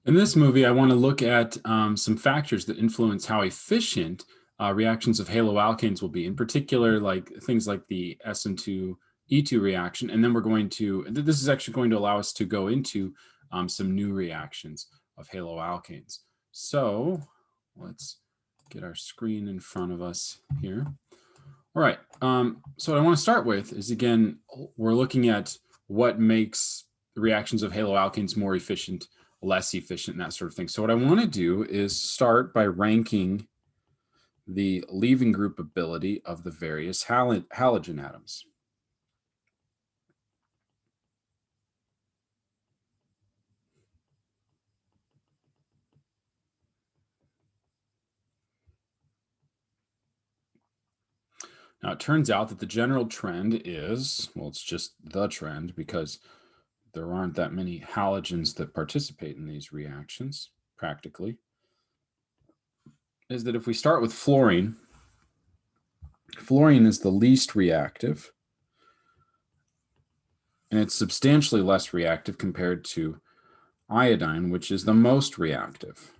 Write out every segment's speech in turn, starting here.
In this movie, I want to look at some factors that influence how efficient reactions of haloalkanes will be, in particular, like things like the Sn2 reaction. And then we're going to, this is actually going to allow us to go into some new reactions of haloalkanes. So let's get our screen in front of us here. All right, so what I want to start with is, again, we're looking at what makes the reactions of haloalkanes more efficient, less efficient, and that sort of thing. So what I want to do is start by ranking the leaving group ability of the various halogen atoms. Now, it turns out that the general trend is, well, it's just the trend because there aren't that many halogens that participate in these reactions, practically, is that if we start with fluorine, fluorine is the least reactive, and it's substantially less reactive compared to iodine, which is the most reactive.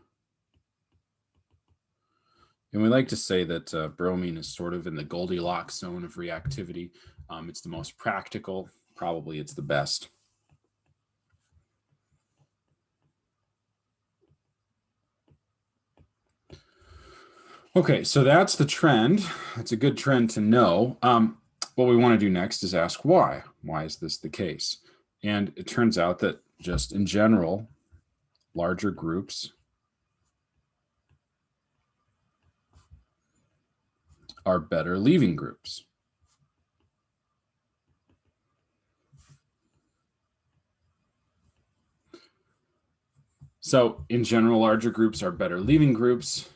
And we like to say that bromine is sort of in the Goldilocks zone of reactivity. It's the most practical, probably it's the best. Okay, so that's the trend. It's a good trend to know. What we want to do next is ask why. Why is this the case? And it turns out that just in general, larger groups are better leaving groups. So in general, larger groups are better leaving groups,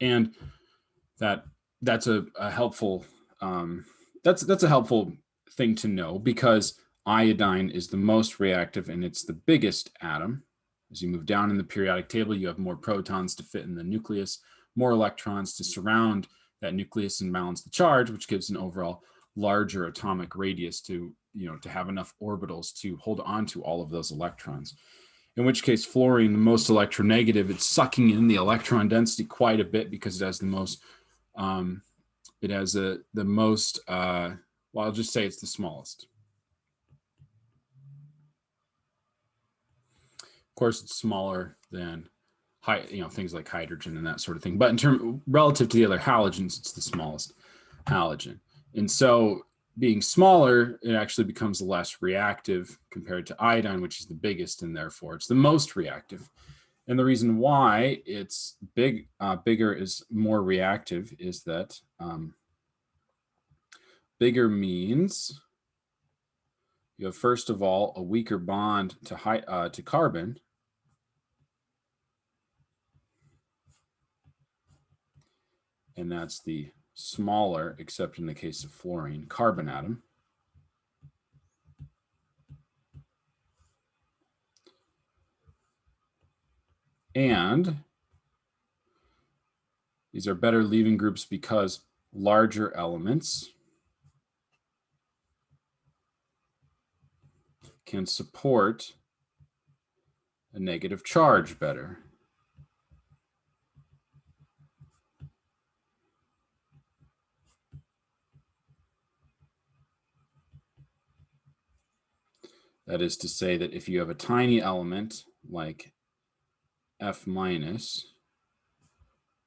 and that's a helpful that's a helpful thing to know, because iodine is the most reactive and it's the biggest atom. As you move down in the periodic table, you have more protons to fit in the nucleus, more electrons to surround that nucleus and balance the charge, which gives an overall larger atomic radius to have enough orbitals to hold on to all of those electrons. In which case, fluorine, the most electronegative, it's sucking in the electron density quite a bit because it has the most, well, I'll just say it's the smallest. Of course, it's smaller than things like hydrogen and that sort of thing. But relative to the other halogens, it's the smallest halogen. And so being smaller, it actually becomes less reactive compared to iodine, which is the biggest, and therefore it's the most reactive. And the reason why it's bigger is more reactive is that bigger means you have, first of all, a weaker bond to carbon. And that's the smaller, except in the case of fluorine, carbon atom. And these are better leaving groups because larger elements can support a negative charge better. That is to say that if you have a tiny element like F-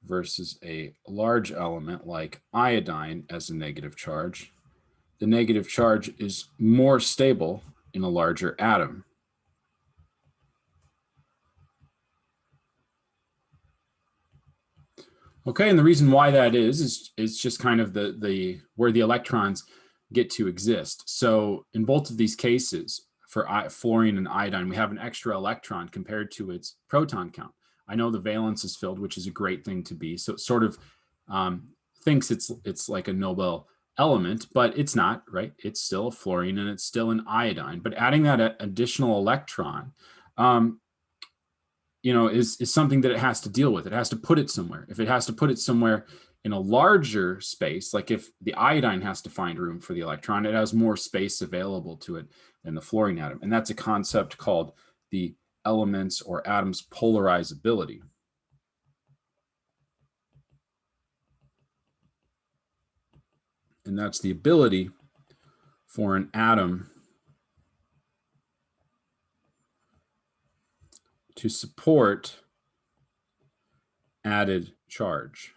versus a large element like iodine as a negative charge, the negative charge is more stable in a larger atom. Okay, and the reason why that is just kind of the where the electrons get to exist. So in both of these cases, for fluorine and iodine, we have an extra electron compared to its proton count. I know the valence is filled, which is a great thing to be. So it sort of thinks it's like a Nobel element, but it's not, right? It's still a fluorine and it's still an iodine. But adding that additional electron, is something that it has to deal with. It has to put it somewhere. If it has to put it somewhere in a larger space, like if the iodine has to find room for the electron, it has more space available to it than the fluorine atom. And that's a concept called the element's or atom's polarizability. And that's the ability for an atom to support added charge.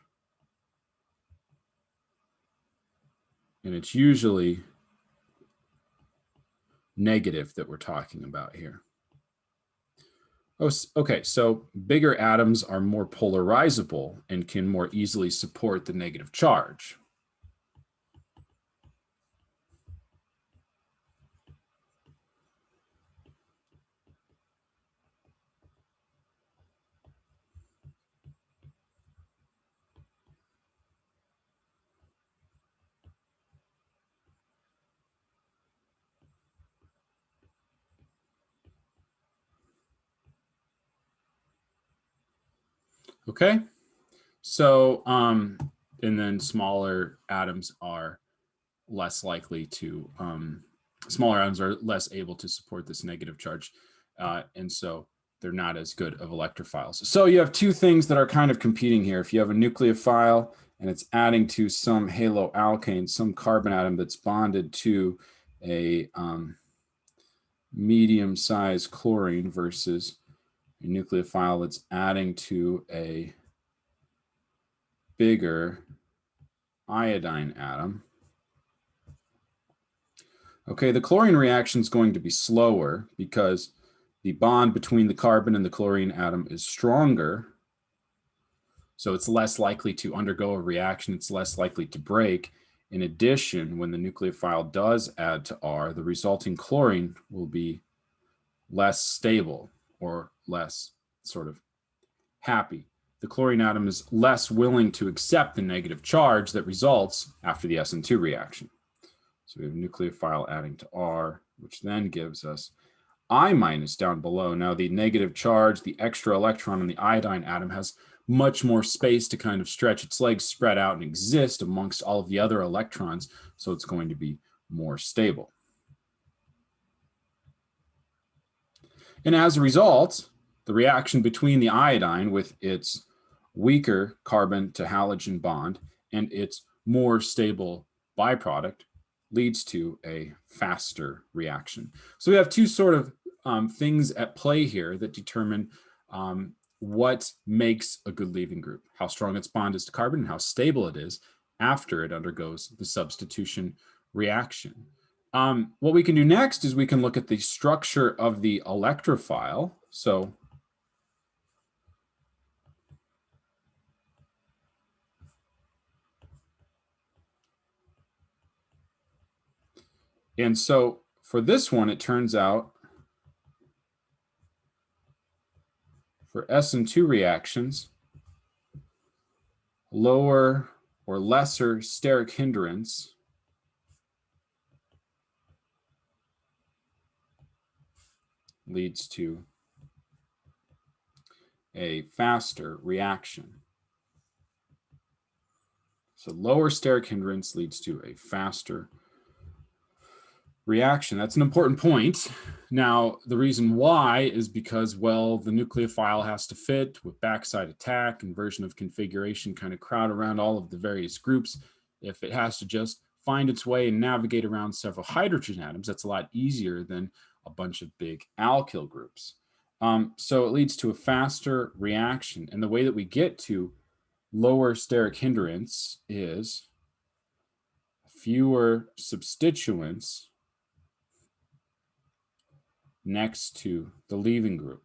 And it's usually negative that we're talking about here. Oh, okay, so bigger atoms are more polarizable and can more easily support the negative charge. Okay, so and then smaller atoms are less likely to, smaller atoms are less able to support this negative charge, and so they're not as good of electrophiles. So you have two things that are kind of competing here. If you have a nucleophile and it's adding to some haloalkane, some carbon atom that's bonded to a medium-sized chlorine versus a nucleophile that's adding to a bigger iodine atom. Okay, the chlorine reaction is going to be slower because the bond between the carbon and the chlorine atom is stronger. So it's less likely to undergo a reaction. It's less likely to break. In addition, when the nucleophile does add to R, the resulting chlorine will be less stable or less sort of happy. The chlorine atom is less willing to accept the negative charge that results after the Sn2 reaction. So we have nucleophile adding to R, which then gives us I minus down below. Now the negative charge, the extra electron on the iodine atom has much more space to kind of stretch its legs, spread out and exist amongst all of the other electrons. So it's going to be more stable. And as a result, the reaction between the iodine with its weaker carbon to halogen bond and its more stable byproduct leads to a faster reaction. So we have two sort of things at play here that determine what makes a good leaving group, how strong its bond is to carbon and how stable it is after it undergoes the substitution reaction. What we can do next is we can look at the structure of the electrophile. So for this one, it turns out for Sn2 reactions, lower or lesser steric hindrance leads to a faster reaction. So lower steric hindrance leads to a faster reaction. That's an important point. Now, the reason why is because, well, the nucleophile has to fit with backside attack, inversion of configuration, kind of crowd around all of the various groups. If it has to just find its way and navigate around several hydrogen atoms, that's a lot easier than a bunch of big alkyl groups. So it leads to a faster reaction. And the way that we get to lower steric hindrance is fewer substituents next to the leaving group.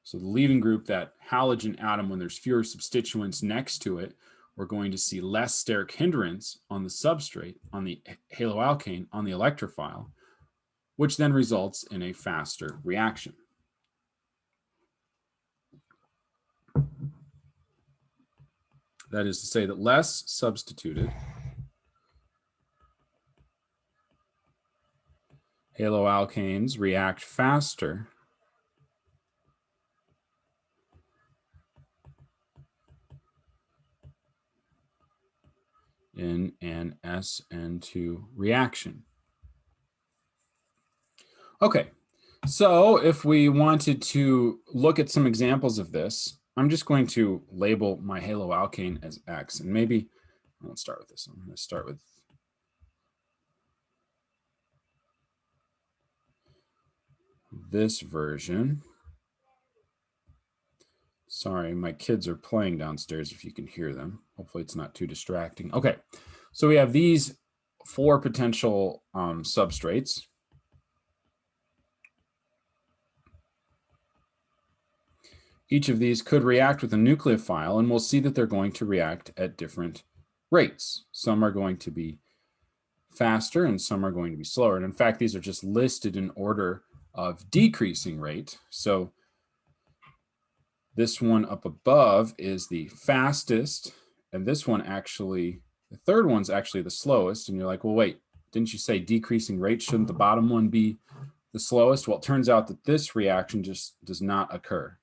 So the leaving group, that halogen atom, when there's fewer substituents next to it, we're going to see less steric hindrance on the substrate, on the haloalkane, on the electrophile, which then results in a faster reaction. That is to say that less substituted haloalkanes react faster in an Sn2 reaction. Okay, so if we wanted to look at some examples of this, I'm just going to label my haloalkane as X, and maybe, let's start with this. I'm going to start with this version. Sorry, my kids are playing downstairs if you can hear them. Hopefully it's not too distracting. Okay, so we have these 4 potential substrates. Each of these could react with a nucleophile, and we'll see that they're going to react at different rates. Some are going to be faster and some are going to be slower. And in fact, these are just listed in order of decreasing rate. So this one up above is the fastest, and this one actually, the third one's actually the slowest. And you're like, well, wait, didn't you say decreasing rate? Shouldn't the bottom one be the slowest? Well, it turns out that this reaction just does not occur.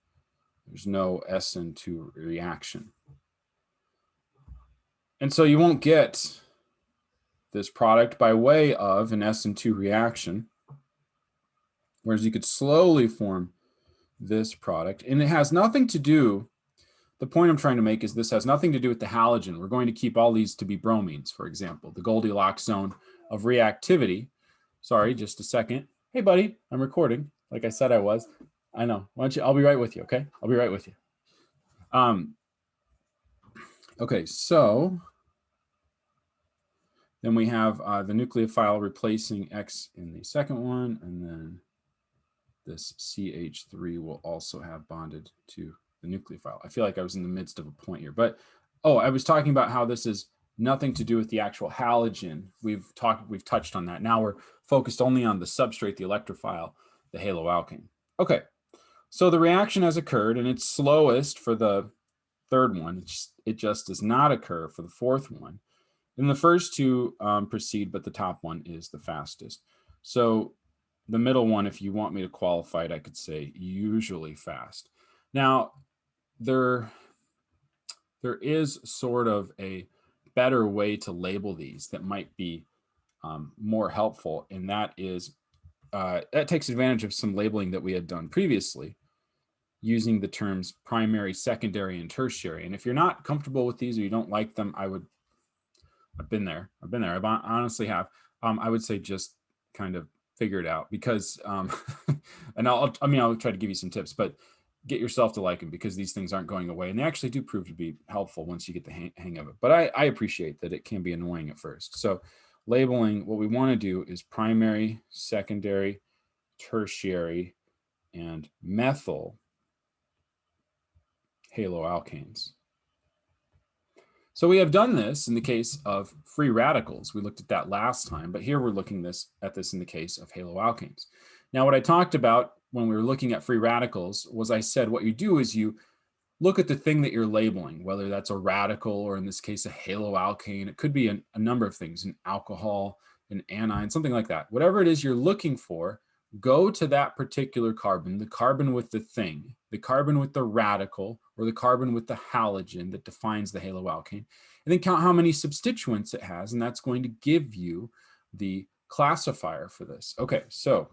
There's no Sn2 reaction. And so you won't get this product by way of an Sn2 reaction, whereas you could slowly form this product. And it has nothing to do, the point I'm trying to make is this has nothing to do with the halogen. We're going to keep all these to be bromines, for example, the Goldilocks zone of reactivity. Sorry, just a second. Hey, buddy, I'm recording. Like I said I was. I know. Why don't you, I'll be right with you, okay? I'll be right with you. Okay, so then we have the nucleophile replacing X in the second one, and then this CH3 will also have bonded to the nucleophile. I feel like I was in the midst of a point here, but I was talking about how this is nothing to do with the actual halogen. We've touched on that. Now we're focused only on the substrate, the electrophile, the haloalkane. Okay, so the reaction has occurred, and it's slowest for the third one. It just does not occur for the fourth one. And the first 2 proceed, but the top one is the fastest. So the middle one, if you want me to qualify it, I could say usually fast. Now, there is sort of a better way to label these that might be more helpful, and that is, that takes advantage of some labeling that we had done previously using the terms primary, secondary, and tertiary. And if you're not comfortable with these or you don't like them, I've been there. I honestly have. I would say just kind of figure it out, because, and I'll try to give you some tips, but get yourself to like them, because these things aren't going away, and they actually do prove to be helpful once you get the hang of it. But I appreciate that it can be annoying at first. So labeling, what we want to do is primary, secondary, tertiary, and methyl haloalkanes. So we have done this in the case of free radicals. We looked at that last time, but here we're looking at this in the case of haloalkanes. Now, what I talked about when we were looking at free radicals was, I said what you do is you look at the thing that you're labeling, whether that's a radical or in this case a haloalkane. It could be a number of things, an alcohol, an anion, something like that. Whatever it is you're looking for, go to that particular carbon, the carbon with the thing, the carbon with the radical, or the carbon with the halogen that defines the haloalkane, and then count how many substituents it has, and that's going to give you the classifier for this. Okay, so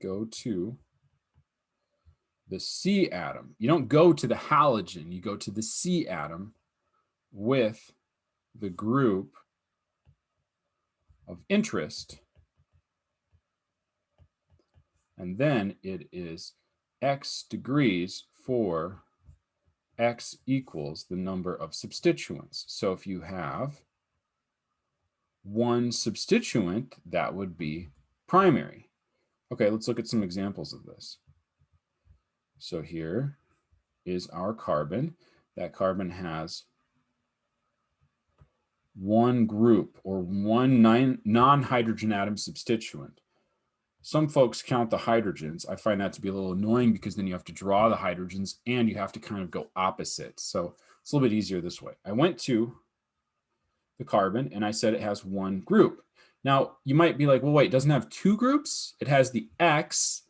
go to the C atom. You don't go to the halogen, you go to the C atom with the group of interest, and then it is X degrees for X equals the number of substituents. So if you have 1 substituent, that would be primary. Okay, let's look at some examples of this. So here is our carbon. That carbon has 1 group, or 1 non-hydrogen atom substituent. Some folks count the hydrogens. I find that to be a little annoying, because then you have to draw the hydrogens and you have to kind of go opposite. So it's a little bit easier this way. I went to the carbon and I said it has 1 group. Now you might be like, well, wait, it doesn't have 2 groups? It has the X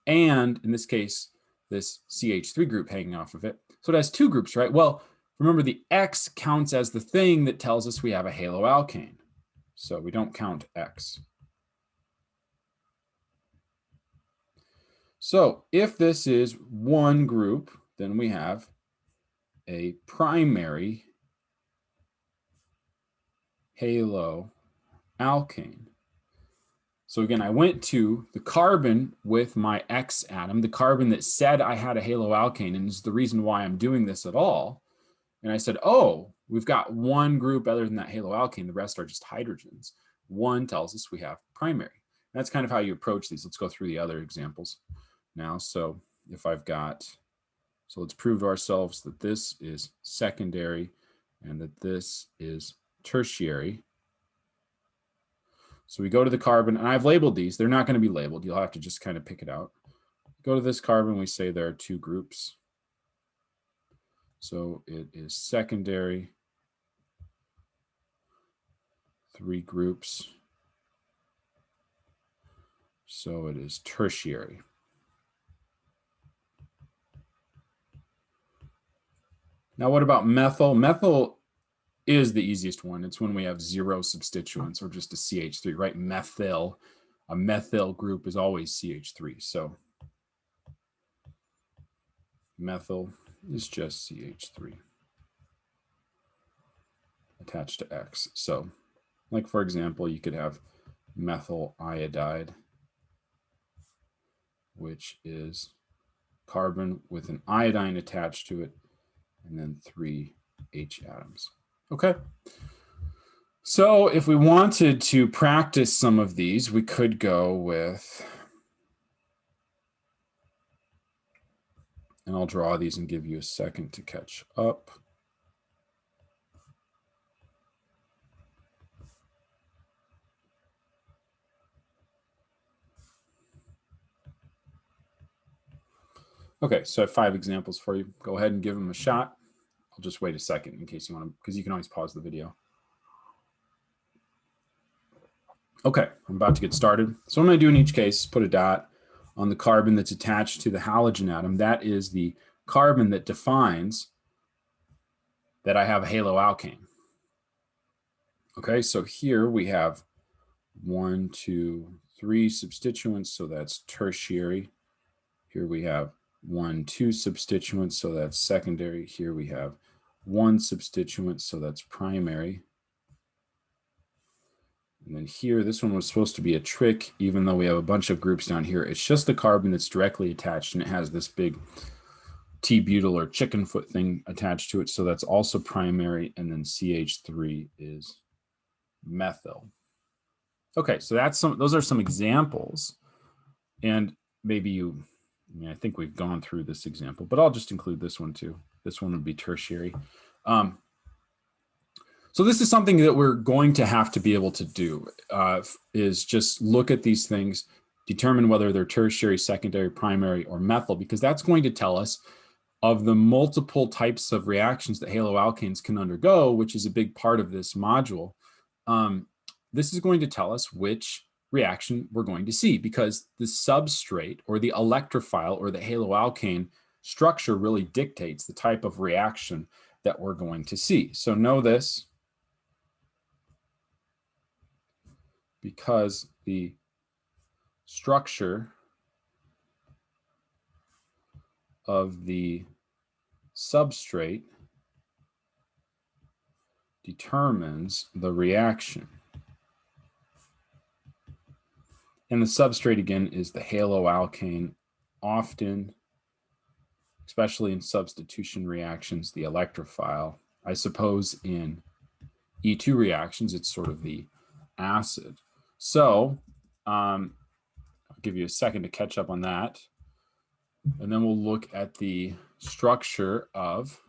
and, in this case, this CH3 group hanging off of it. So it has 2 groups, right? Well, remember, the X counts as the thing that tells us we have a haloalkane. So we don't count X. So if this is one group, then we have a primary haloalkane. So again, I went to the carbon with my X atom, the carbon that said I had a haloalkane, and is the reason why I'm doing this at all. And I said, oh, we've got one group other than that haloalkane. The rest are just hydrogens. One tells us we have primary. That's kind of how you approach these. Let's go through the other examples now. So if I've got, so let's prove to ourselves that this is secondary and that this is tertiary. So we go to the carbon, and I've labeled these. They're not going to be labeled. You'll have to just kind of pick it out. Go to this carbon, we say there are two groups. So it is secondary, three groups. So it is tertiary. Now what about methyl? Methyl is the easiest one. It's when we have zero substituents or just a CH3, right? Methyl, a methyl group is always CH3. So methyl is just CH3 attached to X. So like, for example, you could have methyl iodide, which is carbon with an iodine attached to it, and then 3 H atoms. Okay. So if we wanted to practice some of these, we could go with, and I'll draw these and give you a second to catch up. Okay, so I have 5 examples for you. Go ahead and give them a shot. I'll just wait a second in case you want to, because you can always pause the video. Okay, I'm about to get started. So what I'm going to do in each case is put a dot on the carbon that's attached to the halogen atom. That is the carbon that defines that I have a haloalkane. Okay, so here we have 1, 2, 3 substituents, so that's tertiary. Here we have 1, 2 substituents, so that's secondary. Here we have 1 substituent, so that's primary. And then here, this one was supposed to be a trick, even though we have a bunch of groups down here. It's just the carbon that's directly attached, and it has this big T-butyl or chicken foot thing attached to it, so that's also primary, and then CH3 is methyl. Okay, so those are some examples, and maybe you, I think we've gone through this example, but I'll just include this one too. This one would be tertiary. So this is something that we're going to have to be able to do, is just look at these things, determine whether they're tertiary, secondary, primary, or methyl, because that's going to tell us of the multiple types of reactions that haloalkanes can undergo, which is a big part of this module. This is going to tell us which reaction we're going to see, because the substrate or the electrophile or the haloalkane structure really dictates the type of reaction that we're going to see. So know this, because the structure of the substrate determines the reaction. And the substrate, again, is the haloalkane, often, especially in substitution reactions, the electrophile. I suppose in E2 reactions, it's sort of the acid. So I'll give you a second to catch up on that. And then we'll look at the structure of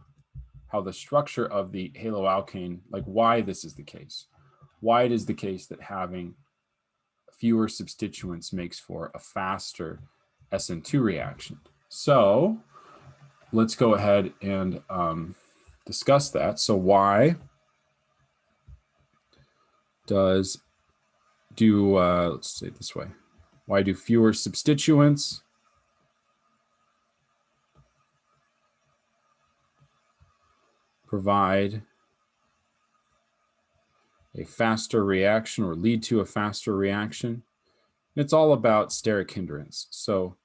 how the structure of the haloalkane, like why this is the case. Why it is the case that having fewer substituents makes for a faster Sn2 reaction. So let's go ahead and discuss that. So why let's say it this way, why do fewer substituents provide a faster reaction or lead to a faster reaction? It's all about steric hindrance. So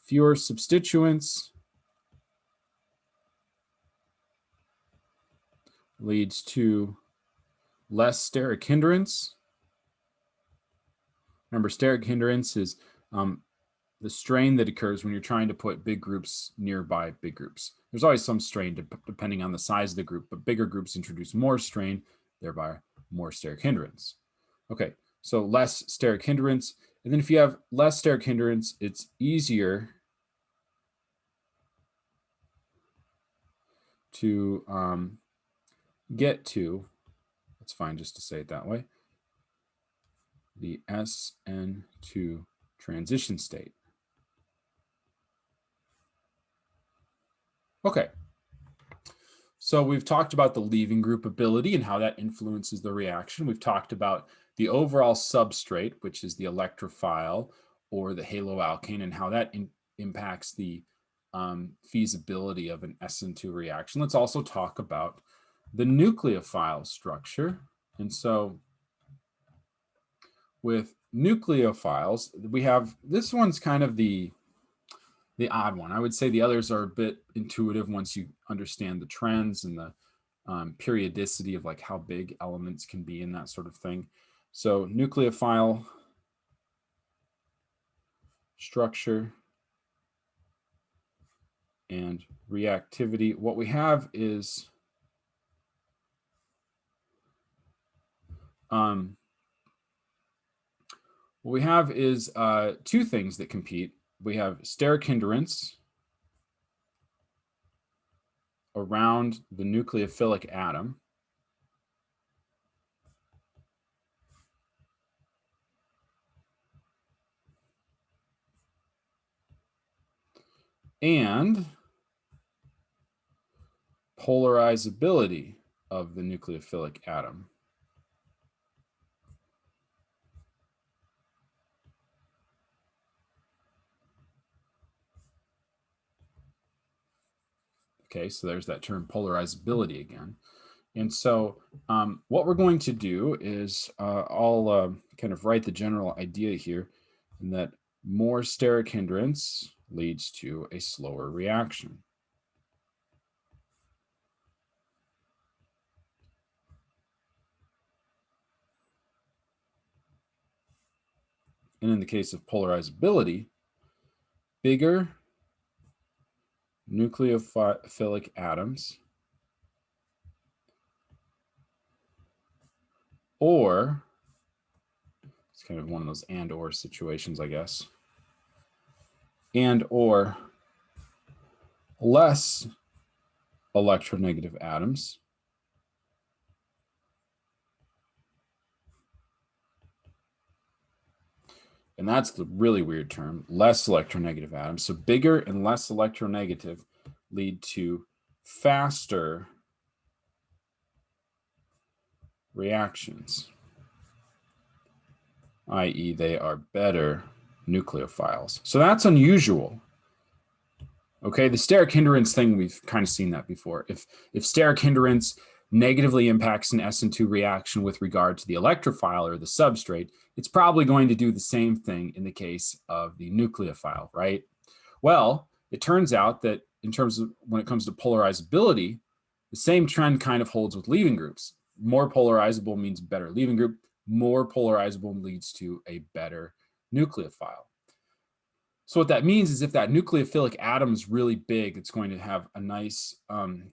Fewer substituents leads to less steric hindrance. Remember, steric hindrance is the strain that occurs when you're trying to put big groups nearby big groups. There's always some strain depending on the size of the group, but bigger groups introduce more strain, thereby more steric hindrance. Okay, so less steric hindrance. And then if you have less steric hindrance, it's easier to get to, it's fine just to say it that way, the Sn2 transition state. Okay, so we've talked about the leaving group ability and how that influences the reaction. We've talked about the overall substrate, which is the electrophile or the haloalkane, and how that impacts the feasibility of an Sn2 reaction. Let's also talk about the nucleophile structure. And so with nucleophiles, we have, this one's kind of the odd one. I would say the others are a bit intuitive once you understand the trends and the periodicity of like how big elements can be and that sort of thing. So nucleophile structure and reactivity. What we have is two things that compete. We have steric hindrance around the nucleophilic atom. And polarizability of the nucleophilic atom. Okay, so there's that term polarizability again. And so what we're going to do is I'll kind of write the general idea here, in that more steric hindrance leads to a slower reaction. And in the case of polarizability, bigger nucleophilic atoms, or it's kind of one of those and or situations, I guess, and or less electronegative atoms, and that's the really weird term, less electronegative atoms. So bigger and less electronegative lead to faster reactions, i.e. they are better nucleophiles. So that's unusual. Okay, the steric hindrance thing, we've kind of seen that before. If steric hindrance negatively impacts an Sn2 reaction with regard to the electrophile or the substrate, it's probably going to do the same thing in the case of the nucleophile, right? Well, it turns out that in terms of when it comes to polarizability, the same trend kind of holds with leaving groups. More polarizable means better leaving group. More polarizable leads to a better nucleophile. So what that means is if that nucleophilic atom is really big, it's going to have a nice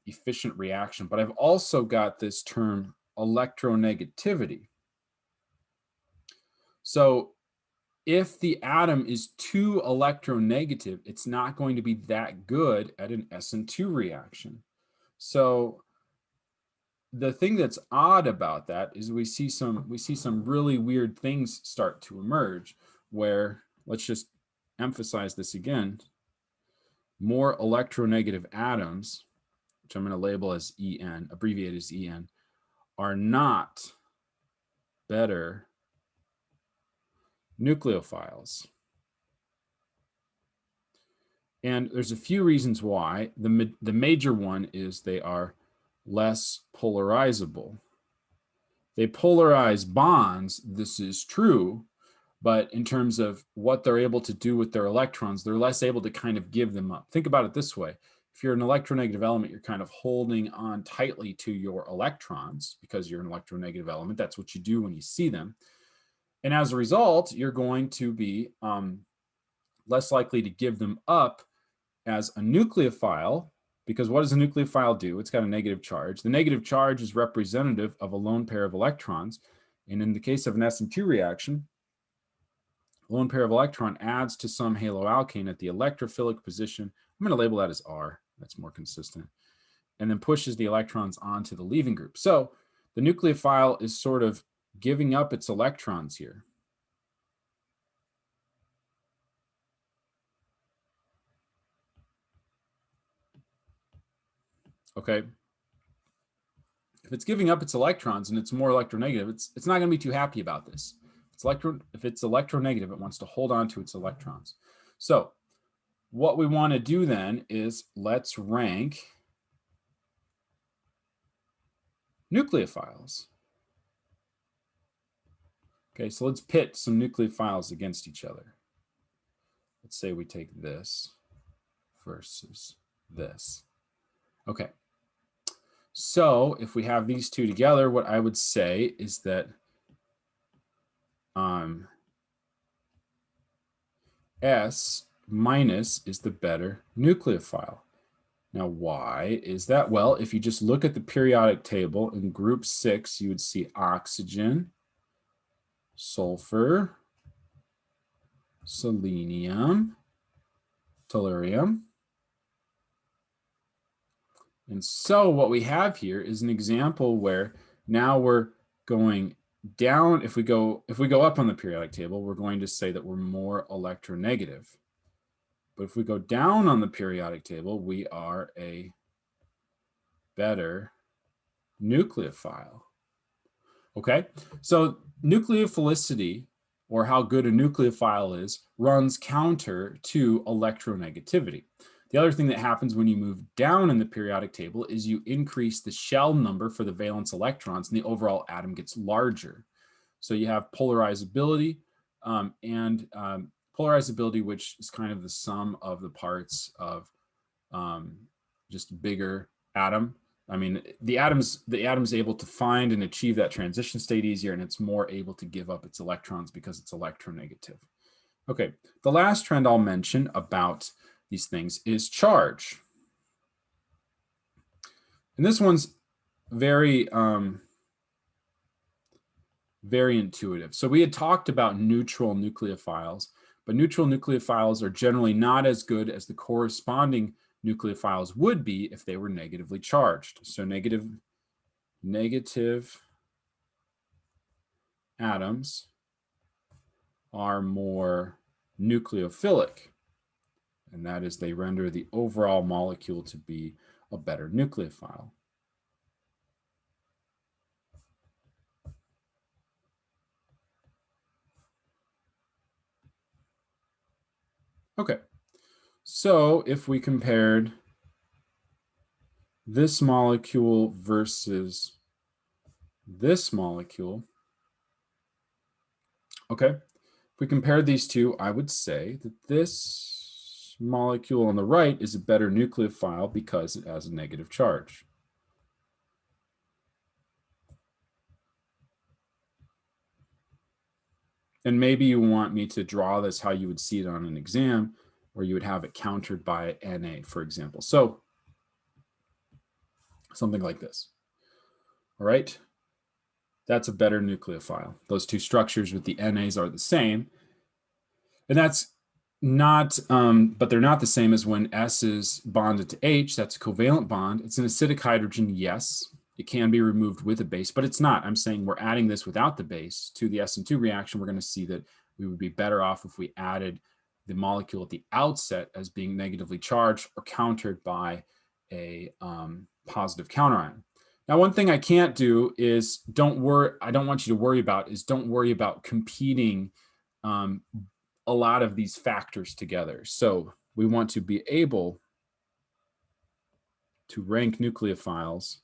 efficient reaction. But I've also got this term electronegativity. So if the atom is too electronegative, it's not going to be that good at an Sn2 reaction. So the thing that's odd about that is we see some really weird things start to emerge, where, let's just emphasize this again, more electronegative atoms, which I'm going to label as En, abbreviated as En, are not better nucleophiles. And there's a few reasons why. The major one is they are less polarizable. They polarize bonds, this is true, But in terms of what they're able to do with their electrons, they're less able to kind of give them up. Think about it this way. If you're an electronegative element, you're kind of holding on tightly to your electrons because you're an electronegative element. That's what you do when you see them. And as a result, you're going to be less likely to give them up as a nucleophile, because what does a nucleophile do? It's got a negative charge. The negative charge is representative of a lone pair of electrons. And in the case of an Sn2 reaction, a lone pair of electron adds to some haloalkane at the electrophilic position. I'm going to label that as R. That's more consistent. And then pushes the electrons onto the leaving group. So the nucleophile is sort of giving up its electrons here. Okay. If it's giving up its electrons and it's more electronegative, it's not going to be too happy about this. If it's electronegative, it wants to hold on to its electrons. So what we want to do then is let's rank nucleophiles. Okay, so let's pit some nucleophiles against each other. Let's say we take this versus this. Okay. So if we have these two together, what I would say is that S minus is the better nucleophile. Now, why is that? Well, if you just look at the periodic table in group 6, you would see oxygen, sulfur, selenium, tellurium. And so what we have here is an example where now we're going down. If we go up on the periodic table, we're going to say that we're more electronegative. But if we go down on the periodic table, we are a better nucleophile. Okay, so nucleophilicity, or how good a nucleophile is, runs counter to electronegativity. The other thing that happens when you move down in the periodic table is you increase the shell number for the valence electrons, and the overall atom gets larger. So you have polarizability, polarizability, which is kind of the sum of the parts of just a bigger atom. I mean, the atom's able to find and achieve that transition state easier, and it's more able to give up its electrons because it's electronegative. Okay, the last trend I'll mention about these things is charge. And this one's very, very intuitive. So we had talked about neutral nucleophiles, but neutral nucleophiles are generally not as good as the corresponding nucleophiles would be if they were negatively charged. So negative atoms are more nucleophilic, and that is they render the overall molecule to be a better nucleophile. Okay, so if we compared this molecule versus this molecule, okay, if we compared these two, I would say that this molecule on the right is a better nucleophile because it has a negative charge. And maybe you want me to draw this how you would see it on an exam, where you would have it countered by Na, for example. So something like this. All right. That's a better nucleophile. Those two structures with the NAs are the same. And that's not, but they're not the same as when S is bonded to H. That's a covalent bond. It's an acidic hydrogen, yes. It can be removed with a base, but it's not. I'm saying we're adding this without the base to the Sn2 reaction. We're going to see that we would be better off if we added the molecule at the outset as being negatively charged or countered by a positive counterion. Now, one thing I can't do is don't want you to worry about competing a lot of these factors together. So we want to be able to rank nucleophiles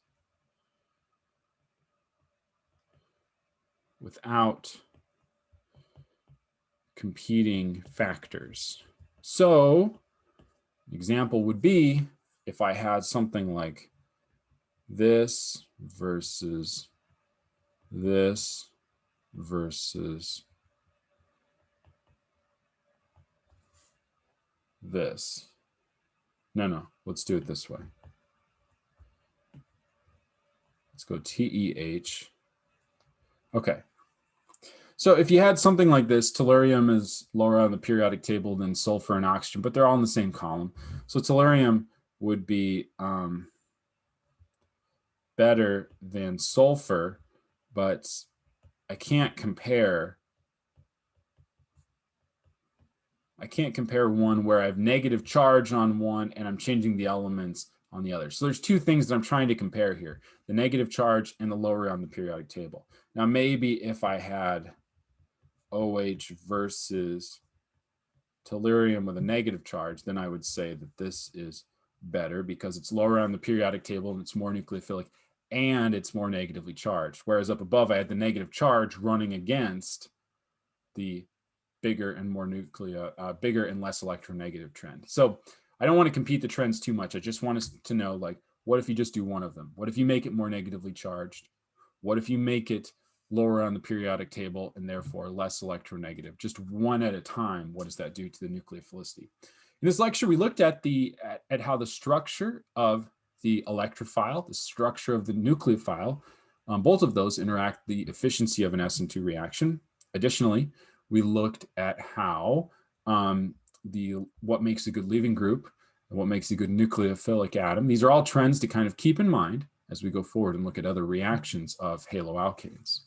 without competing factors. So an example would be if I had something like this versus this versus this. No, let's do it this way. Let's go TEH. Okay. So if you had something like this, tellurium is lower on the periodic table than sulfur and oxygen, but they're all in the same column. So tellurium would be better than sulfur, but I can't compare one where I have negative charge on one and I'm changing the elements on the other. So there's two things that I'm trying to compare here, the negative charge and the lower on the periodic table. Now, maybe if I had OH versus tellurium with a negative charge, then I would say that this is better because it's lower on the periodic table and it's more nucleophilic and it's more negatively charged. Whereas up above, I had the negative charge running against the bigger and bigger and less electronegative trend. So I don't want to compete the trends too much. I just want us to know, like, what if you just do one of them? What if you make it more negatively charged? What if you make it lower on the periodic table and therefore less electronegative? Just one at a time, what does that do to the nucleophilicity? In this lecture, we looked at how the structure of the electrophile, the structure of the nucleophile, both of those interact the efficiency of an Sn2 reaction. Additionally, we looked at how what makes a good leaving group and what makes a good nucleophilic atom. These are all trends to kind of keep in mind as we go forward and look at other reactions of haloalkanes.